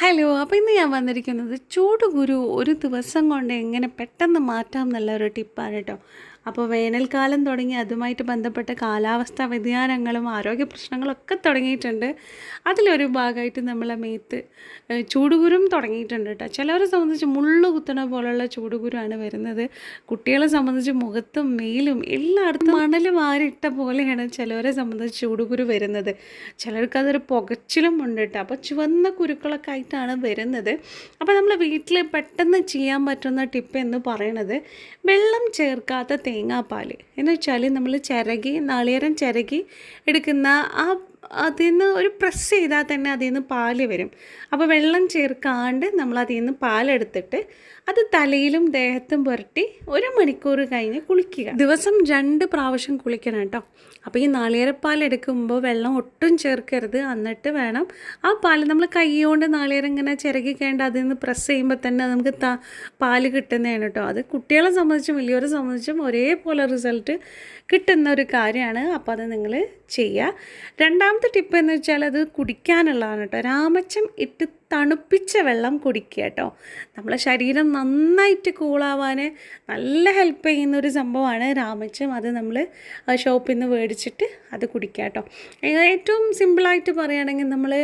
Hello, അപ്പോൾ ഇന്ന് ഞാൻ വന്നിരിക്കുന്നത് ചൂടുകുരു ഒരു ദിവസം കൊണ്ട് എങ്ങനെ പെട്ടെന്ന് മാറ്റാം എന്നുള്ള ഒരു ടിപ്പാണ് കേട്ടോ. അപ്പോൾ വേനൽക്കാലം തുടങ്ങി അതുമായിട്ട് ബന്ധപ്പെട്ട കാലാവസ്ഥാ വ്യതിയാനങ്ങളും ആരോഗ്യ പ്രശ്നങ്ങളൊക്കെ തുടങ്ങിയിട്ടുണ്ട്. അതിലൊരു ഭാഗമായിട്ട് നമ്മളെ മേത്ത് ചൂടുകുരും തുടങ്ങിയിട്ടുണ്ട് കേട്ടോ. ചിലവരെ സംബന്ധിച്ച് മുള്ളു കുത്തണ പോലുള്ള ചൂടുകുരുവാണ് വരുന്നത്. കുട്ടികളെ സംബന്ധിച്ച് മുഖത്തും മേലും എല്ലായിടത്തും മണൽ വാരിയിട്ട പോലെയാണ് ചിലവരെ സംബന്ധിച്ച് ചൂടുകുരു വരുന്നത്. ചിലർക്കതൊരു പുകച്ചിലും ഉണ്ട് കേട്ടോ. അപ്പോൾ ചുവന്ന കുരുക്കളൊക്കെ ആയിട്ടാണ് വരുന്നത്. അപ്പോൾ നമ്മൾ വീട്ടിൽ പെട്ടെന്ന് ചെയ്യാൻ പറ്റുന്ന ടിപ്പ് എന്ന് പറയുന്നത് വെള്ളം ചേർക്കാത്ത തേങ്ങാപ്പാൽ എന്ന് വെച്ചാൽ നമ്മൾ നാളികേരം ചിരകി എടുക്കുന്ന അതിൽ നിന്ന് ഒരു പ്രസ് ചെയ്താൽ തന്നെ അതിൽ നിന്ന് പാല് വരും. അപ്പോൾ വെള്ളം ചേർക്കാണ്ട് നമ്മൾ അതിൽ നിന്ന് പാലെടുത്തിട്ട് അത് തലയിലും ദേഹത്തും പുരട്ടി 1 മണിക്കൂർ കഴിഞ്ഞ് കുളിക്കുക. ദിവസം 2 പ്രാവശ്യം കുളിക്കണം കേട്ടോ. അപ്പോൾ ഈ നാളികേരപ്പാൽ എടുക്കുമ്പോൾ വെള്ളം ഒട്ടും ചേർക്കരുത്. എന്നിട്ട് വേണം ആ പാൽ നമ്മൾ കൈ കൊണ്ട് നാളികേരം ഇങ്ങനെ ചിരകിക്കേണ്ട അതിൽ നിന്ന് പ്രസ് ചെയ്യുമ്പോൾ തന്നെ നമുക്ക് പാല് കിട്ടുന്നതാണ് കേട്ടോ. അത് കുട്ടികളെ സംബന്ധിച്ചും വലിയവരെ സംബന്ധിച്ചും ഒരേപോലെ റിസൾട്ട് കിട്ടുന്ന ഒരു കാര്യമാണ്. അപ്പോൾ അത് നിങ്ങൾ ചെയ്യുക. രണ്ടാമത്തെ ടിപ്പ് എന്ന് വെച്ചാൽ അത് കുടിക്കാനുള്ളതാണ് കേട്ടോ. രാമച്ചം ഇട്ട് തണുപ്പിച്ച വെള്ളം കുടിക്കുക കേട്ടോ. നമ്മളെ ശരീരം നന്നായിട്ട് കൂളാവാൻ നല്ല ഹെൽപ്പ് ചെയ്യുന്ന ഒരു സംഭവമാണ് രാമച്ചം. അത് നമ്മൾ ഷോപ്പിൽ നിന്ന് മേടിച്ചിട്ട് അത് കുടിക്കുക കേട്ടോ. ഏറ്റവും സിമ്പിളായിട്ട് പറയുകയാണെങ്കിൽ നമ്മൾ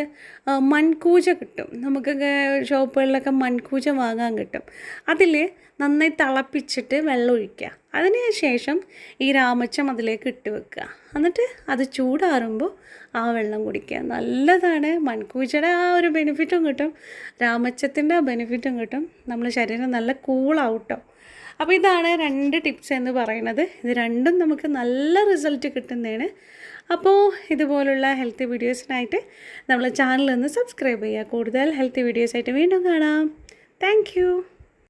മൺകൂജ കിട്ടും. നമുക്ക് ഷോപ്പുകളിലൊക്കെ മൺകൂജ വാങ്ങാൻ കിട്ടും. അതിൽ നന്നായി തിളപ്പിച്ചിട്ട് വെള്ളം ഒഴിക്കുക. അതിന് ശേഷം ഈ രാമച്ചം അതിലേക്ക് ഇട്ട് വെക്കുക. എന്നിട്ട് അത് ചൂടാറുമ്പോൾ ആ വെള്ളം കുടിക്കുക. നല്ലതാണ്. മൺകൂജയുടെ ആ ഒരു ബെനിഫിറ്റും കിട്ടും, രാമച്ചത്തിൻ്റെ ബെനിഫിറ്റും കിട്ടും. നമ്മുടെ ശരീരം നല്ല കൂളാവും കേട്ടോ. അപ്പോൾ ഇതാണ് 2 ടിപ്സ് എന്ന് പറയുന്നത്. ഇത് രണ്ടും നമുക്ക് നല്ല റിസൾട്ട് കിട്ടുന്നതാണ്. അപ്പോൾ ഇതുപോലുള്ള ഹെൽത്തി വീഡിയോസിനായിട്ട് നമ്മളെ ചാനൽ ഒന്ന് സബ്സ്ക്രൈബ് ചെയ്യുക. കൂടുതൽ ഹെൽത്തി വീഡിയോസായിട്ട് വീണ്ടും കാണാം. താങ്ക്